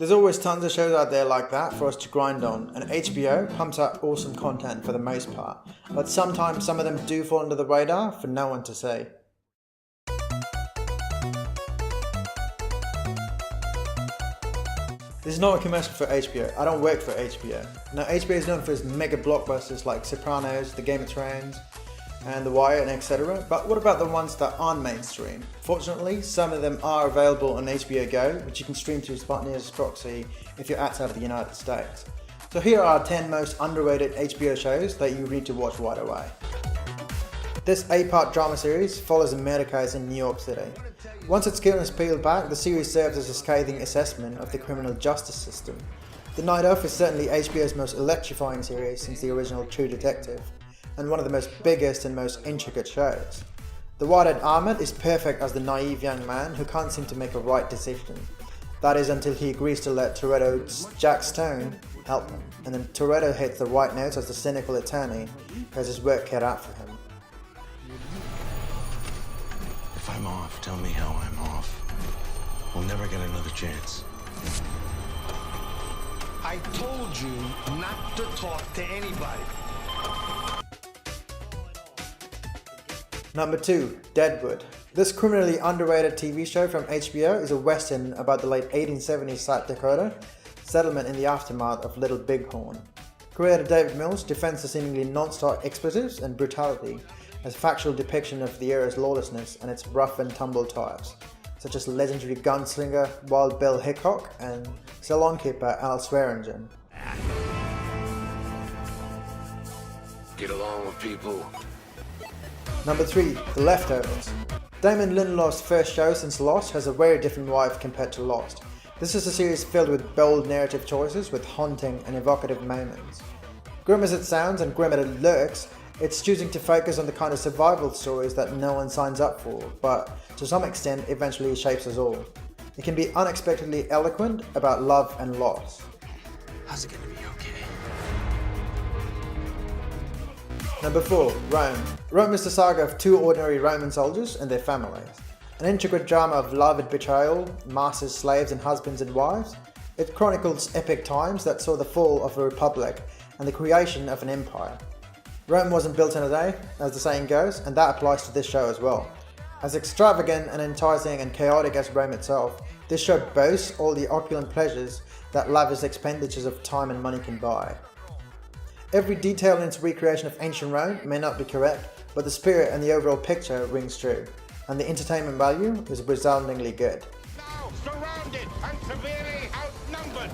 There's always tons of shows out there like that for us to grind on, and HBO pumps out awesome content for the most part, but sometimes some of them do fall under the radar for no one to see. This is not a commercial for HBO. I don't work for HBO. Now, HBO is known for its mega blockbusters like Sopranos, The Game of Thrones, and The Wire, and etc. But what about the ones that aren't mainstream? Fortunately, some of them are available on HBO Go, which you can stream through Smart DNS Proxy if you're outside of the United States. So here are 10 most underrated HBO shows that you need to watch right away. This 8-part drama series follows a murder case in New York City. Once its curtain is peeled back, the series serves as a scathing assessment of the criminal justice system. The Night Of is certainly HBO's most electrifying series since the original True Detective, and one of the most biggest and most intricate shows. The White-Eyed Ahmed is perfect as the naive young man who can't seem to make a right decision. That is until he agrees to let Toretto's Jack Stone help him, and then Toretto hits the right notes as the cynical attorney who has his work cut out for him. If I'm off, tell me how I'm off. We'll never get another chance. I told you not to talk to anybody. Number 2. Deadwood. This criminally underrated TV show from HBO is a western about the late 1870s South Dakota settlement in the aftermath of Little Bighorn. Creator David Mills defends the seemingly non-stop expletives and brutality as a factual depiction of the era's lawlessness and its rough and tumble types, such as legendary gunslinger Wild Bill Hickok and salon keeper Al Swearingen. Get along with people. Number 3. The Leftovers. Damon Lindelof's first show since Lost has a very different vibe compared to Lost. This is a series filled with bold narrative choices with haunting and evocative moments. Grim as it sounds and grim as it looks, it's choosing to focus on the kind of survival stories that no one signs up for, but to some extent eventually shapes us all. It can be unexpectedly eloquent about love and loss. How's it gonna be okay? Number 4. Rome. Rome is the saga of two ordinary Roman soldiers and their families. An intricate drama of love and betrayal, masters, slaves, and husbands and wives. It chronicles epic times that saw the fall of a republic and the creation of an empire. Rome wasn't built in a day, as the saying goes, and that applies to this show as well. As extravagant and enticing and chaotic as Rome itself, this show boasts all the opulent pleasures that lavish expenditures of time and money can buy. Every detail in its recreation of ancient Rome may not be correct, but the spirit and the overall picture rings true, and the entertainment value is resoundingly good. Now surrounded and severely outnumbered.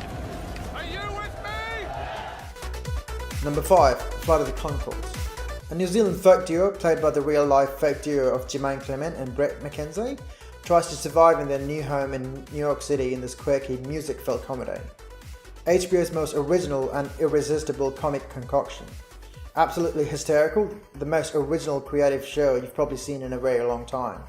Are you with me? Number 5. Flight of the Conchords. A New Zealand folk duo played by the real-life folk duo of Jermaine Clement and Brett McKenzie tries to survive in their new home in New York City in this quirky music-filled comedy. HBO's most original and irresistible comic concoction. Absolutely hysterical, the most original creative show you've probably seen in a very long time.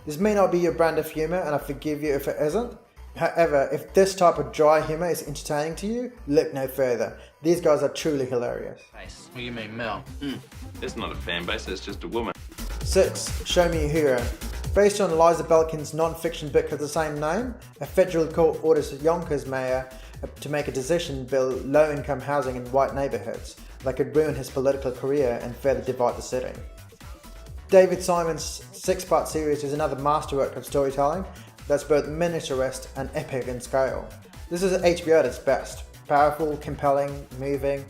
This may not be your brand of humour, and I forgive you if it isn't. However, if this type of dry humour is entertaining to you, look no further. These guys are truly hilarious. Nice. What do you mean, Mel? It's not a fan base, it's just a woman. 6. Show Me a Hero. Based on Liza Belkin's non-fiction book of the same name, a federal court orders Yonkers mayor to make a decision to build low-income housing in white neighbourhoods that could ruin his political career and further divide the city. David Simon's 6-part series is another masterwork of storytelling that's both miniaturist and epic in scale. This is HBO at its best. Powerful, compelling, moving,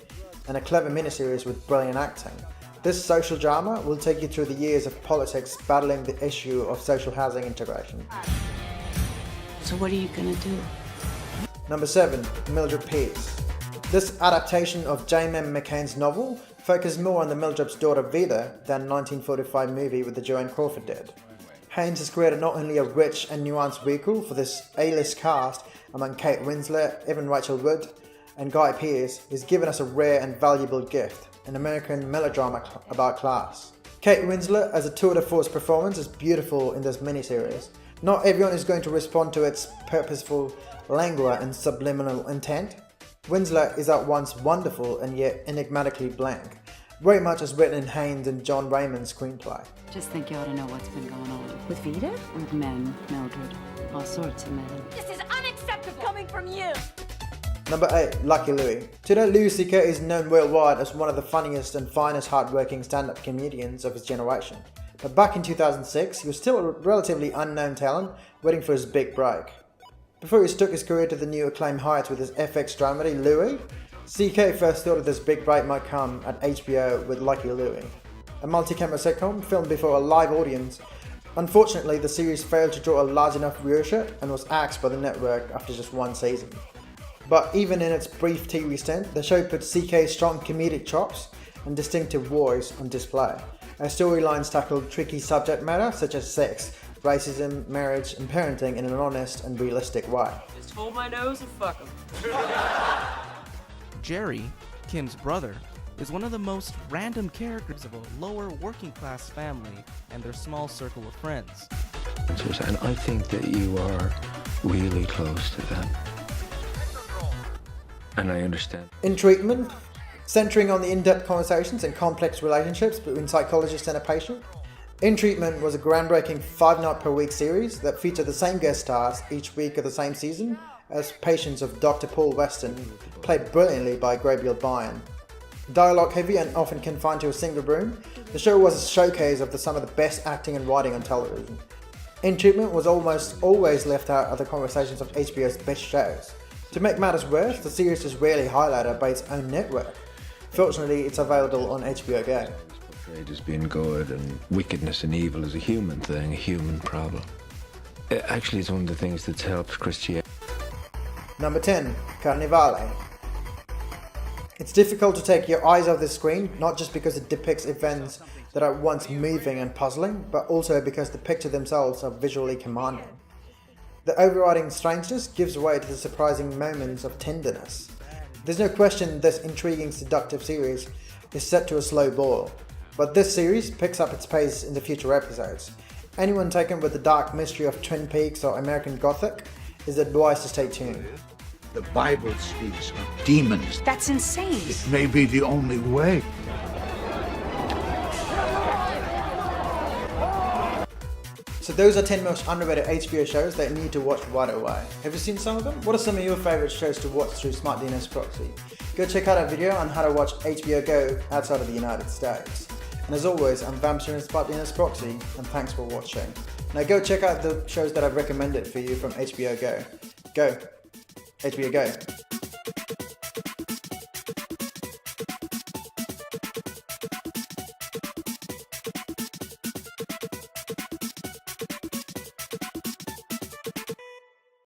and a clever miniseries with brilliant acting. This social drama will take you through the years of politics battling the issue of social housing integration. So what are you gonna do? Number 7. Mildred Piece. This adaptation of J. M. McCain's novel focuses more on the Mildred's daughter Vida than 1945 movie with the Joanne Crawford did. Haynes has created not only a rich and nuanced vehicle for this A-list cast among Kate Winslet, Evan Rachel Wood, and Guy Pearce, he's given us a rare and valuable gift, an American melodrama about class. Kate Winslet as a tour de force performance is beautiful in this miniseries. Not everyone is going to respond to its purposeful languor and subliminal intent. Winslet is at once wonderful and yet enigmatically blank, very much as written in Haynes and John Raymond's screenplay. Just think you ought to know what's been going on. With Vida? With men, Mildred. All sorts of men. This is unacceptable! is coming from you. Number 8. Lucky Louie. Today, Louis C.K. is known worldwide as one of the funniest and finest hard-working stand-up comedians of his generation. But back in 2006, he was still a relatively unknown talent, waiting for his big break. Before he took his career to the new acclaimed heights with his FX dramedy Louie, C.K. first thought that this big break might come at HBO with Lucky Louie, a multi-camera sitcom filmed before a live audience. Unfortunately, the series failed to draw a large enough viewership and was axed by the network after just one season. But even in its brief TV stint, the show put CK's strong comedic chops and distinctive voice on display, as storylines tackled tricky subject matter such as sex, racism, marriage, and parenting in an honest and realistic way. Just hold my nose and fuck him. Jerry, Kim's brother, is one of the most random characters of a lower working class family and their small circle of friends. And I think that you are really close to that. And I understand. In Treatment, centering on the in-depth conversations and complex relationships between a psychologist and a patient, In Treatment was a groundbreaking 5-night-per-week series that featured the same guest stars each week of the same season as patients of Dr. Paul Weston, played brilliantly by Gabriel Byrne. Dialogue heavy and often confined to a single room, the show was a showcase of some of the best acting and writing on television. In Treatment was almost always left out of the conversations of HBO's best shows. To make matters worse, the series is rarely highlighted by its own network. Fortunately, it's available on HBO Go. Portrayed as being good, and wickedness and evil is a human thing, a human problem. Actually, it's one of the things that's helped Christianity. Number 10. Carnevale. It's difficult to take your eyes off the screen, not just because it depicts events that are once moving and puzzling, but also because the pictures themselves are visually commanding. The overriding strangeness gives way to the surprising moments of tenderness. There's no question this intriguing, seductive series is set to a slow boil, but this series picks up its pace in the future episodes. Anyone taken with the dark mystery of Twin Peaks or American Gothic is advised to stay tuned. The Bible speaks of demons. That's insane. It may be the only way. So those are 10 most underrated HBO shows that you need to watch right away. Have you seen some of them? What are some of your favorite shows to watch through Smart DNS Proxy? Go check out our video on how to watch HBO Go outside of the United States. And as always, I'm Vamster in Smart DNS Proxy, and thanks for watching. Now go check out the shows that I've recommended for you from HBO Go. Go! HBO Go.